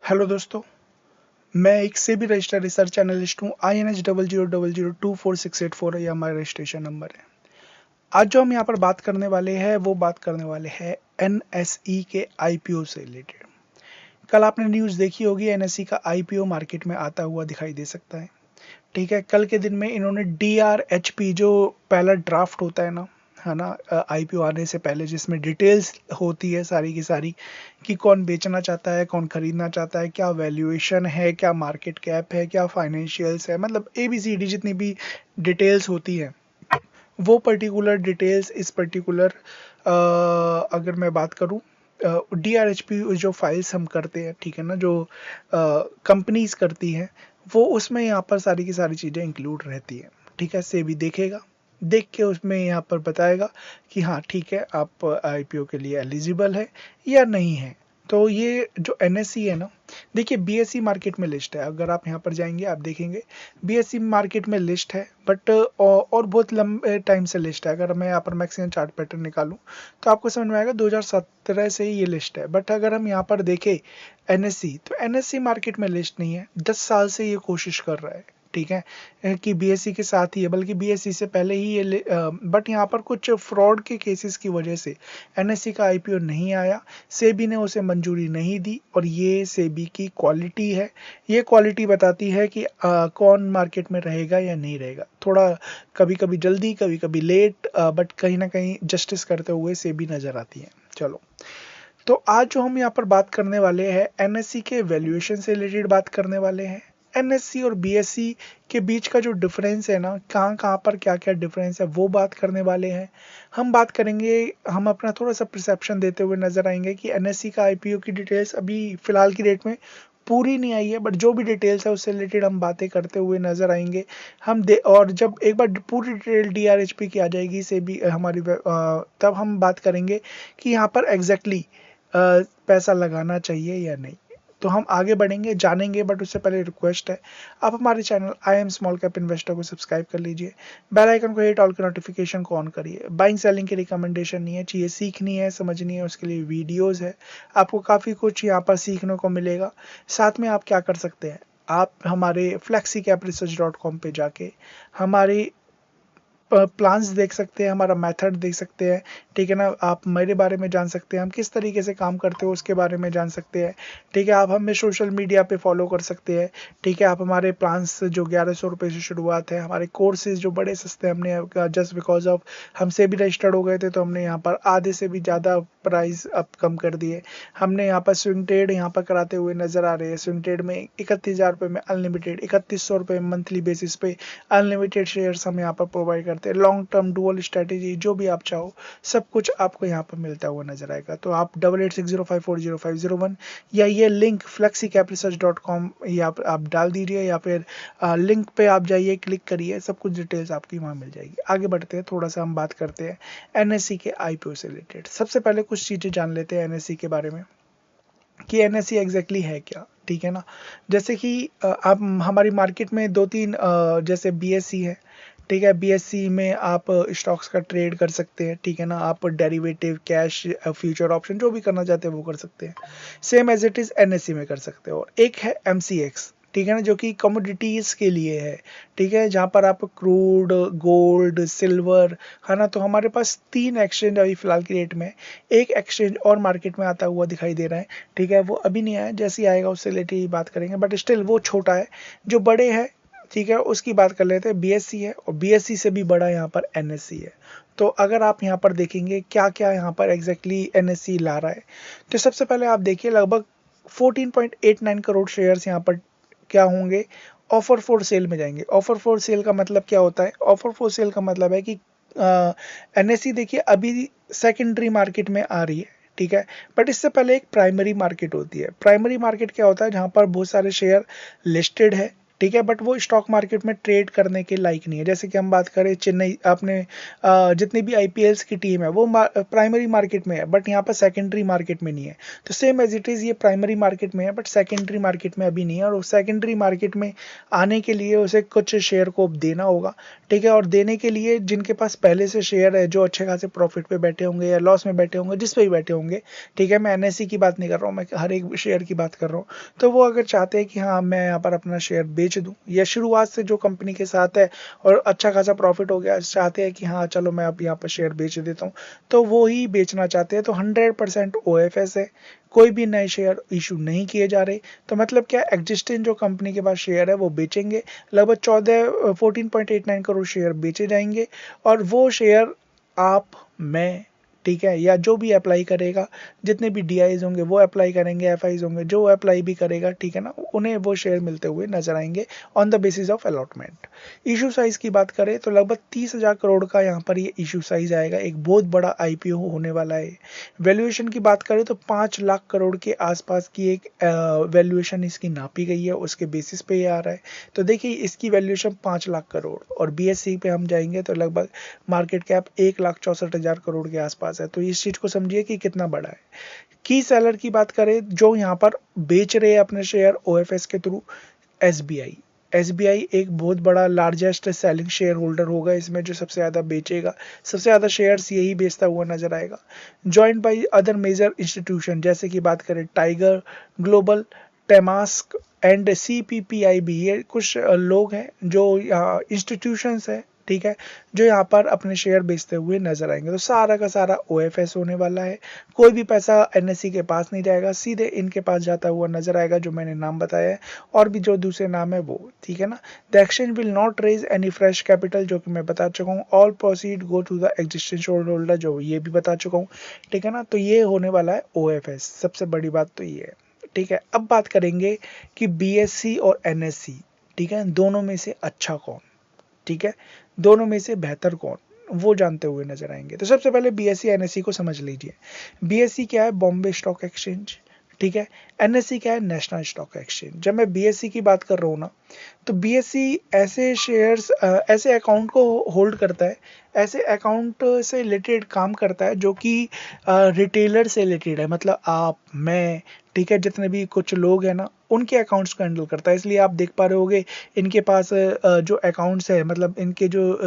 Hello दोस्तों, मैं एक सेबी रजिस्टर्ड रिसर्च एनालिस्ट हूँ। INH00002468 यह हमारा रजिस्ट्रेशन नंबर है। आज जो हम यहाँ पर बात करने वाले हैं वो बात करने वाले हैं NSE के IPO से रिलेटेड। कल आपने न्यूज़ देखी होगी, NSE का IPO मार्केट में आता हुआ दिखाई दे सकता है। ठीक है, कल के दिन में इन्होंने DRHP जो पहला ड्राफ्ट होता है ना, आईपीओ आने से पहले, जिसमें डिटेल्स होती है सारी की सारी कि कौन बेचना चाहता है, कौन खरीदना चाहता है, क्या वैल्यूएशन है, क्या मार्केट कैप है, क्या फाइनेंशियल्स है, मतलब ABCD जितनी भी डिटेल्स होती है वो पर्टिकुलर डिटेल्स इस पर्टिकुलर अगर मैं बात करूं, DRHP जो फाइल्स हम करते हैं, ठीक है ना, जो कंपनीज करती हैं वो उसमें यहाँ पर सारी की सारी चीज़ें इंक्लूड रहती हैं। ठीक है, सेबी देखेगा, देख के उसमें यहाँ पर बताएगा कि हाँ ठीक है, आप आईपीओ के लिए एलिजिबल है या नहीं है। तो ये जो NSE है ना, देखिए BSE मार्केट में लिस्ट है। अगर आप यहाँ पर जाएंगे आप देखेंगे BSE मार्केट में लिस्ट है, बट और बहुत लंबे टाइम से लिस्ट है। अगर मैं यहाँ पर मैक्सिमम चार्ट पैटर्न निकालूं तो आपको समझ में आएगा 2017 से ही ये लिस्ट है। बट अगर हम यहाँ पर देखें NSE, तो NSE मार्केट में लिस्ट नहीं है। 10 साल से ये कोशिश कर रहा है, ठीक है, कि BSE के साथ ही है, बल्कि BSE से पहले ही ये बट यहाँ पर कुछ फ्रॉड के केसेस की वजह से NSE का IPO नहीं आया। सेबी ने उसे मंजूरी नहीं दी और ये सेबी की क्वालिटी है। ये क्वालिटी बताती है कि कौन मार्केट में रहेगा या नहीं रहेगा। थोड़ा कभी कभी जल्दी, कभी कभी लेट, बट कहीं ना कहीं जस्टिस करते हुए सेबी नजर आती है। चलो, तो आज जो हम यहाँ पर बात करने वाले हैं NSE के वैल्यूएशन से रिलेटेड बात करने वाले हैं। NSE और BSE के बीच का जो डिफरेंस है ना, कहाँ कहाँ पर क्या क्या डिफरेंस है वो बात करने वाले हैं। हम बात करेंगे, हम अपना थोड़ा सा परसेप्शन देते हुए नजर आएंगे कि NSE का IPO की डिटेल्स अभी फिलहाल की डेट में पूरी नहीं आई है, बट जो भी डिटेल्स है उससे रिलेटेड हम बातें करते हुए नजर आएंगे। और जब एक बार पूरी डिटेल DRHP की आ जाएगी से भी हमारी तब हम बात करेंगे कि यहाँ पर एग्जैक्टली पैसा लगाना चाहिए या नहीं। तो हम आगे बढ़ेंगे, जानेंगे, बट उससे पहले रिक्वेस्ट है, आप हमारे channel I am small cap investor को सब्सक्राइब कर लीजिए, बेल आइकन को हिट, ऑल के नोटिफिकेशन को ऑन करिए। बाइंग सेलिंग की रिकमेंडेशन नहीं है, चीज़ें सीखनी है, समझनी है, उसके लिए वीडियोस है। आपको काफ़ी कुछ यहाँ पर सीखने को मिलेगा। साथ में आप क्या कर सकते हैं, आप हमारे flexicapresearch.com पे जाके हमारी प्लान्स देख सकते हैं, हमारा मेथड देख सकते हैं। ठीक है ना, आप मेरे बारे में जान सकते हैं, हम किस तरीके से काम करते हो उसके बारे में जान सकते हैं। ठीक है, आप हमें सोशल मीडिया पे फॉलो कर सकते हैं। ठीक है, आप हमारे प्लान्स जो 1100 रुपये से शुरुआत है, हमारे कोर्सेज जो बड़े सस्ते हमने जस्ट बिकॉज ऑफ हमसे भी रजिस्टर्ड हो गए थे, तो हमने यहाँ पर आधे से भी ज़्यादा प्राइस अब कम कर दिए। हमने यहाँ पर स्विंग ट्रेड यहाँ पर कराते हुए नजर आ रहे हैं। स्विंग ट्रेड में 31,000 रुपये में अनलिमिटेड, 3100 रुपये मंथली बेसिस पे अनलिमिटेड शेयर्स हम यहाँ पर प्रोवाइड करते हैं। लॉन्ग टर्म डुअल स्ट्रेटेजी जो भी आप चाहो सब कुछ आपको यहाँ पर मिलता हुआ नजर आएगा। तो आप 8860540501 या ये लिंक flexicapresearch.com ये आप डाल दीजिए, या फिर लिंक पे आप जाइए, क्लिक करिए, सब कुछ डिटेल्स आपकी वहाँ मिल जाएगी। आगे बढ़ते हैं, थोड़ा सा हम बात करते हैं NSE के IPO से रिलेटेड। सबसे पहले कुछ चीज़ें जान लेते हैं NSE के बारे में कि NSE एग्जैक्टली है क्या। ठीक है ना, जैसे कि आप हमारी मार्केट में दो तीन जैसे BSE है। ठीक है, BSE में आप स्टॉक्स का ट्रेड कर सकते हैं। ठीक है ना, आप डेरिवेटिव, कैश, फ्यूचर ऑप्शन जो भी करना चाहते हैं वो कर सकते हैं, same as it is NSE में कर सकते हो। और एक है MCX, ठीक है ना, जो कि कमोडिटीज के लिए है। ठीक है, जहाँ पर आप क्रूड, गोल्ड, सिल्वर, है ना। तो हमारे पास 3 एक्सचेंज अभी फिलहाल की डेट में, एक एक्सचेंज और मार्केट में आता हुआ दिखाई दे रहा है। ठीक है, वो अभी नहीं आया, जैसे ही आएगा उससे रिलेटेड ही बात करेंगे, बट स्टिल वो छोटा है। जो बड़े हैं, ठीक है, उसकी बात कर लेते हैं। BSE है और BSE से भी बड़ा यहाँ पर NSE है। तो अगर आप यहाँ पर देखेंगे क्या क्या यहाँ पर एग्जैक्टली NSE ला रहा है, तो सबसे पहले आप देखिए लगभग 14.89 करोड़ शेयर्स यहाँ पर क्या होंगे, ऑफर फॉर सेल में जाएंगे। ऑफर फॉर सेल का मतलब क्या होता है? ऑफर फॉर सेल का मतलब है कि NSE देखिए अभी सेकेंडरी मार्केट में आ रही है। ठीक है, बट इससे पहले एक प्राइमरी मार्केट होती है। प्राइमरी मार्केट क्या होता है? जहां पर बहुत सारे शेयर लिस्टेड है, ठीक है, बट वो स्टॉक मार्केट में ट्रेड करने के लायक नहीं है। जैसे कि हम बात करें चेन्नई, आपने जितनी भी आईपीएल्स की टीम है वो प्राइमरी मार्केट में है, बट यहाँ पर सेकेंडरी मार्केट में नहीं है। तो सेम एज इट इज़ ये प्राइमरी मार्केट में है बट सेकेंडरी मार्केट में अभी नहीं है, और सेकेंडरी मार्केट में आने के लिए उसे कुछ शेयर को देना होगा। ठीक है, और देने के लिए जिनके पास पहले से शेयर है, जो अच्छे खासे प्रॉफिट पे बैठे होंगे या लॉस में बैठे होंगे, जिस पे भी बैठे होंगे, ठीक है, मैं एनएससी की बात नहीं कर रहा हूँ, मैं हर एक शेयर की बात कर रहा हूँ। तो वो अगर चाहते हैं कि हाँ मैं यहाँ पर अपना शेयर बेच दूं, या शुरुआत से जो कंपनी के साथ है और अच्छा खासा प्रॉफिट हो गया, चाहते हैं कि हाँ चलो मैं अब यहाँ पर शेयर बेच देता हूँ, तो वो ही बेचना चाहते हैं। तो 100% OFS है, कोई भी नए शेयर इशू नहीं किए जा रहे। तो मतलब क्या, एग्जिस्टिंग जो कंपनी के पास शेयर है वो बेचेंगे, लगभग 14.89 करोड़ शेयर बेचे जाएंगे, और वो शेयर आप, मैं, ठीक है, या जो भी अप्लाई करेगा, जितने भी डीआईज होंगे वो अप्लाई करेंगे, एफआईज होंगे जो अप्लाई भी करेगा, ठीक है ना, उन्हें वो शेयर मिलते हुए नजर आएंगे on the basis of allotment. Issue size की बात करें तो लगभग 30,000 करोड़ का यहाँ पर ये इशू साइज आएगा, एक बहुत बड़ा आईपीओ होने वाला है। वैल्यूएशन की बात करें तो 5 लाख करोड़ के आसपास की एक वैल्यूएशन इसकी नापी गई है, उसके बेसिस पे ये आ रहा है। तो देखिए इसकी वैल्यूएशन 5 लाख करोड़, और बीएससी पे हम जाएंगे तो लगभग मार्केट कैप 1,64,000 करोड़ के आसपास है। तो इस चीज को समझिए कि कितना बड़ा है। की सेलर की बात करें जो यहाँ पर बेच रहे हैं अपने शेयर ओएफएस के थ्रू, एसबीआई। एसबीआई एक बहुत बड़ा लार्जेस्ट सेलिंग शेयर होल्डर होगा इसमें, जो सबसे ज़्यादा बेचेगा, सबसे ज़्यादा शेयर्स यही बेचता हुआ नजर आएगा। Joint by other major institution, जैसे कि बात करें Tiger Global, Temasek and CPPI भी, ये कुछ लोग हैं जो इंस्टीट्यूशंस हैं, ठीक है, जो यहाँ पर अपने शेयर बेचते हुए नजर आएंगे। तो सारा का सारा ओएफएस होने वाला है, कोई भी पैसा एनएससी के पास नहीं जाएगा, सीधे इनके पास जाता हुआ नजर आएगा, जो मैंने नाम बताया है, और भी जो दूसरे नाम है वो, ठीक है ना। The exchange will not raise any fresh capital, जो कि मैं बता चुका हूँ। All proceed go to the existing shareholder, जो ये भी बता चुका हूँ, ठीक है ना। तो ये होने वाला है ओएफएस, सबसे बड़ी बात तो ये है, ठीक है। अब बात करेंगे कि बीएससी और एनएससी, ठीक है, दोनों में से अच्छा कौन, ठीक है, दोनों में से बेहतर कौन, वो जानते हुए नजर आएंगे। तो सबसे पहले बीएससी एनएससी को समझ लीजिए। बीएससी क्या है, बॉम्बे स्टॉक एक्सचेंज, ठीक है। एनएससी क्या है, नेशनल स्टॉक एक्सचेंज। जब मैं बीएससी की बात कर रहा हूँ ना, तो बीएससी ऐसे शेयर्स, ऐसे अकाउंट को होल्ड करता है, ऐसे अकाउंट से रिलेटेड काम करता है जो कि रिटेलर से रिलेटेड है, मतलब आप, मैं, ठीक है, जितने भी कुछ लोग हैं ना, उनके अकाउंट्स को हैंडल करता है। इसलिए आप देख पा रहे होगे इनके पास जो अकाउंट्स है, मतलब इनके जो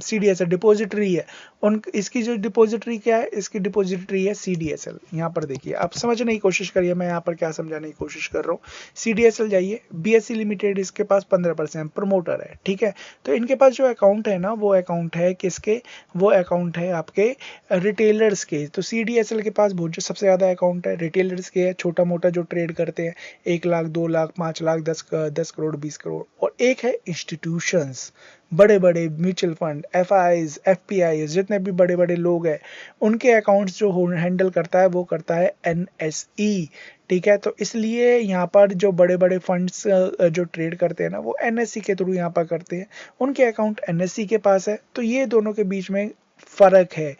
सीडीएस है, डिपॉजिटरी है, उन इसकी जो डिपॉजिटरी क्या है, इसकी डिपॉजिटरी है सीडीएसएल। यहाँ पर देखिए, आप समझने की कोशिश करिए, मैं यहाँ पर क्या समझाने की कोशिश कर रहा हूँ। सीडीएसएल जाइए, बीएससी लिमिटेड, इसके पास 15% प्रमोटर है, ठीक है। तो इनके पास जो अकाउंट है ना, वो अकाउंट है किसके, वो अकाउंट है आपके रिटेलर्स के। तो सीडीएसएल के पास बहुत, जो सबसे ज़्यादा अकाउंट है रिटेलर्स के है, छोटा मोटा जो ट्रेड करते हैं, 1 लाख, 2 लाख, 5 लाख, 10 करोड़, 20 करोड़। और एक है इंस्टीट्यूशंस, बड़े बड़े म्यूचुअल फंड, एफआईज, एफपीआई, जितने भी बड़े बड़े लोग हैं, उनके अकाउंट्स जो हैंडल करता है वो करता है एनएसई, ठीक है। तो इसलिए यहाँ पर जो बड़े बड़े फंड्स जो ट्रेड करते हैं ना, वो एनएससी के थ्रू यहाँ पर करते हैं, उनके अकाउंट एनएससी के पास है। तो ये दोनों के बीच में फर्क है,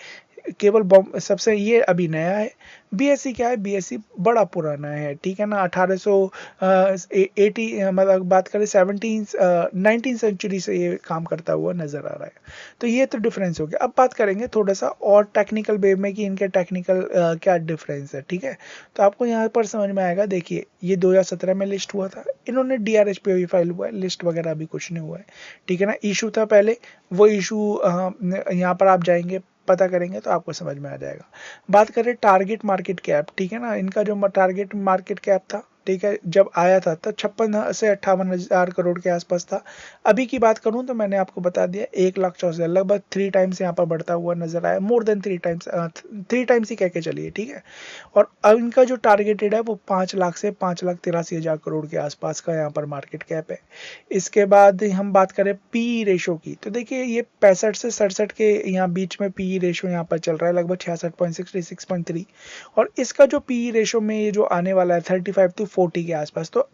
केवल सबसे ये अभी नया है। बीएससी क्या है, बीएससी बड़ा पुराना है, ठीक है ना। 1880, मतलब बात करें 19th सेंचुरी से ये काम करता हुआ नजर आ रहा है। तो ये तो डिफरेंस हो गया। अब बात करेंगे थोड़ा सा और टेक्निकल वे में कि इनके टेक्निकल क्या डिफरेंस है, ठीक है। तो आपको यहाँ पर समझ में आएगा। देखिए, ये 2017 में लिस्ट हुआ था, इन्होंने डीआरएच पे भी फाइल हुआ है, लिस्ट वगैरह अभी कुछ नहीं हुआ है, ठीक है ना। इशू था पहले, वो इशू यहाँ पर आप जाएंगे, पता करेंगे तो आपको समझ में आ जाएगा। बात करें टारगेट मार्केट कैप, ठीक है ना, इनका जो टारगेट मार्केट कैप था, ठीक है, जब आया था तब 56 से 58 हज़ार करोड़ के आसपास था। अभी की बात करूं तो मैंने आपको बता दिया 1,64,000, लगभग 3 टाइम्स यहाँ पर बढ़ता हुआ नजर आया, मोर देन 3 टाइम्स, 3 टाइम्स ही कह के चलिए, ठीक है। और अब इनका जो टारगेटेड है वो 5 लाख से 5,83,000 करोड़ के आसपास का यहाँ पर मार्केट कैप है। इसके बाद हम बात करें पी रेशो की, तो देखिए ये 65 से 67 के यहाँ बीच में पी रेशो यहाँ पर चल रहा है, लगभग 66.66.3। और इसका जो पी रेशो में ये जो आने वाला है 35 to 40 के आसपास। तो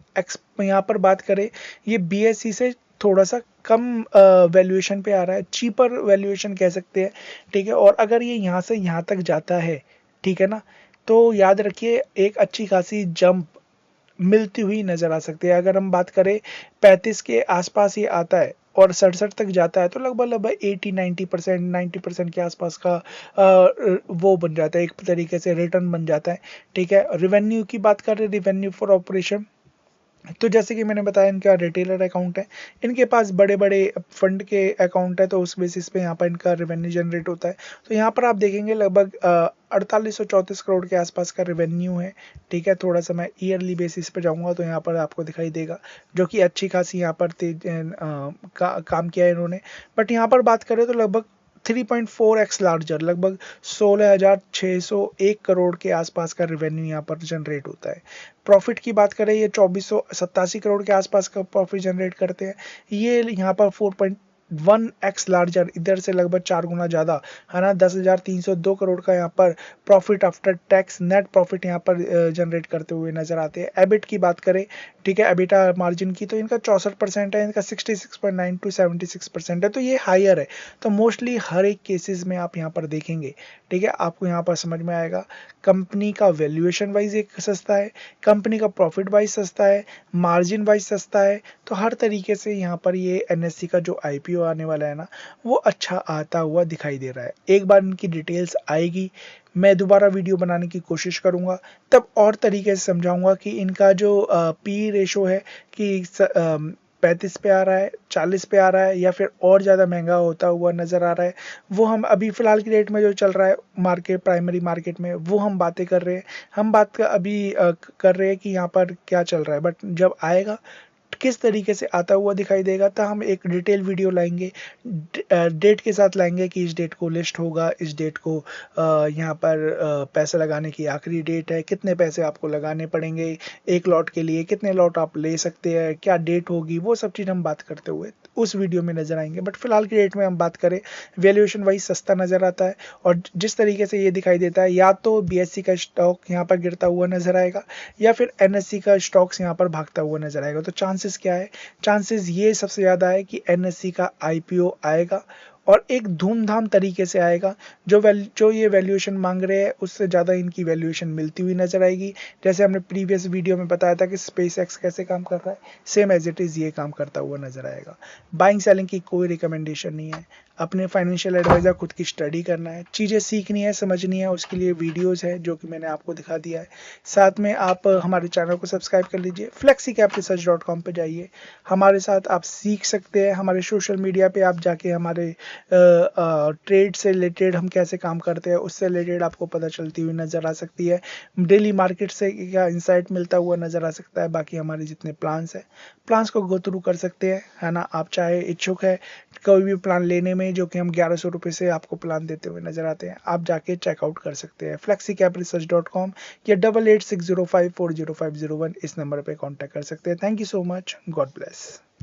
यहाँ पर बात करें, ये बीएससी से थोड़ा सा कम वैल्यूएशन पे आ रहा है, चीपर वैल्यूएशन कह सकते हैं, ठीक है। और अगर ये यहाँ से यहाँ तक जाता है, ठीक है ना, तो याद रखिए एक अच्छी खासी जंप मिलती हुई नजर आ सकती है। अगर हम बात करें 35 के आसपास ये आता है और 67 तक जाता है तो लगभग 80-90%, 90% के आसपास का वो बन जाता है, एक तरीके से रिटर्न बन जाता है। ठीक है, रिवेन्यू की बात करें, रिवेन्यू फॉर ऑपरेशन, तो जैसे कि मैंने बताया इनका रिटेलर अकाउंट है, इनके पास बड़े बड़े फंड के अकाउंट है, तो उस बेसिस पे यहाँ पर इनका रेवेन्यू जनरेट होता है। तो यहाँ पर आप देखेंगे लगभग 4834 करोड़ के आसपास का रेवेन्यू है। ठीक है, थोड़ा सा मैं ईयरली बेसिस पे जाऊंगा तो यहाँ पर आपको दिखाई देगा, जो कि अच्छी खासी यहाँ पर काम किया है इन्होंने। बट यहाँ पर बात करें तो लगभग 3.4x लार्जर, लगभग 16,601 करोड़ के आसपास का रेवेन्यू यहाँ पर जनरेट होता है। प्रॉफिट की बात करें, ये 2487 करोड़ के आसपास का प्रॉफिट जनरेट करते हैं। ये यहाँ पर 4.1x लार्जर, इधर से लगभग 4 गुना ज़्यादा, है ना, 10,302 करोड़ का यहाँ पर profit after tax, net profit यहाँ पर जनरेट करते हुए नजर आते हैं। एबिट की बात करें, ठीक है, एबिटा मार्जिन की, तो इनका 64% है, इनका 66.9 टू 76% है, तो ये हायर है। तो मोस्टली हर एक केसेस में आप यहाँ पर देखेंगे, ठीक है, आपको यहाँ पर समझ में आएगा कंपनी का वैल्यूएशन वाइज एक सस्ता है, कंपनी का प्रॉफिट वाइज सस्ता है, मार्जिन वाइज सस्ता है। तो हर तरीके से यहाँ पर ये एनएससी का जो आईपीओ आने वाला है ना, वो अच्छा आता हुआ दिखाई दे रहा है। एक बार इनकी डिटेल्स आएगी, मैं दोबारा वीडियो बनाने की कोशिश करूंगा, तब और तरीके से समझाऊंगा कि इनका जो पी रेशो है कि 35 पे आ रहा है, 40 पे आ रहा है, या फिर और ज़्यादा महंगा होता हुआ नज़र आ रहा है। वो हम अभी फ़िलहाल की डेट में जो चल रहा है मार्केट, प्राइमरी मार्केट में, वो हम बातें कर रहे हैं। हम बात का अभी कर रहे हैं कि यहाँ पर क्या चल रहा है, बट जब आएगा किस तरीके से आता हुआ दिखाई देगा, तो हम एक डिटेल वीडियो लाएंगे, डेट के साथ लाएंगे कि इस डेट को लिस्ट होगा, इस डेट को यहाँ पर पैसे लगाने की आखिरी डेट है, कितने पैसे आपको लगाने पड़ेंगे एक लॉट के लिए, कितने लॉट आप ले सकते हैं, क्या डेट होगी, वो सब चीज़ हम बात करते हुए उस वीडियो में नजर आएंगे। बट फिलहाल की डेट में हम बात करें, वैल्यूएशन वाइज सस्ता नजर आता है, और जिस तरीके से ये दिखाई देता है, या तो बीएससी का स्टॉक यहाँ पर गिरता हुआ नजर आएगा, या फिर एनएससी का स्टॉक्स यहाँ पर भागता हुआ नजर आएगा। तो चांसेस क्या है, चांसेस ये सबसे ज़्यादा है कि एनएससी का आईपीओ आएगा, और एक धूमधाम तरीके से आएगा। जो ये वैल्यूएशन मांग रहे हैं उससे ज़्यादा इनकी वैल्यूएशन मिलती हुई नजर आएगी। जैसे हमने प्रीवियस वीडियो में बताया था कि स्पेस एक्स कैसे काम कर रहा है, सेम एज इट इज़ ये काम करता हुआ नजर आएगा। बाइंग सेलिंग की कोई रिकमेंडेशन नहीं है, अपने फाइनेंशियल एडवाइज़र खुद की स्टडी करना है, चीज़ें सीखनी है, समझनी है, उसके लिए वीडियोज़ है जो कि मैंने आपको दिखा दिया है। साथ में आप हमारे चैनल को सब्सक्राइब कर लीजिए, flexicapresearch.com पे जाइए, हमारे साथ आप सीख सकते हैं। हमारे सोशल मीडिया पे आप जाके हमारे ट्रेड से रिलेटेड हम कैसे काम करते हैं उससे रिलेटेड आपको पता चलती हुई नज़र आ सकती है। डेली मार्केट से क्या इंसाइट मिलता हुआ नज़र आ सकता है। बाकी हमारे जितने प्लान्स हैं, प्लान्स को गो थ्रू कर सकते हैं, है ना। आप चाहे इच्छुक है कोई भी प्लान लेने में, जो कि हम 1100 रुपये से आपको प्लान देते हुए नज़र आते हैं, आप जाके चेकआउट कर सकते हैं flexicapresearch.com या 8860540501 इस नंबर पर कॉन्टैक्ट कर सकते हैं। Thank you so much, God bless.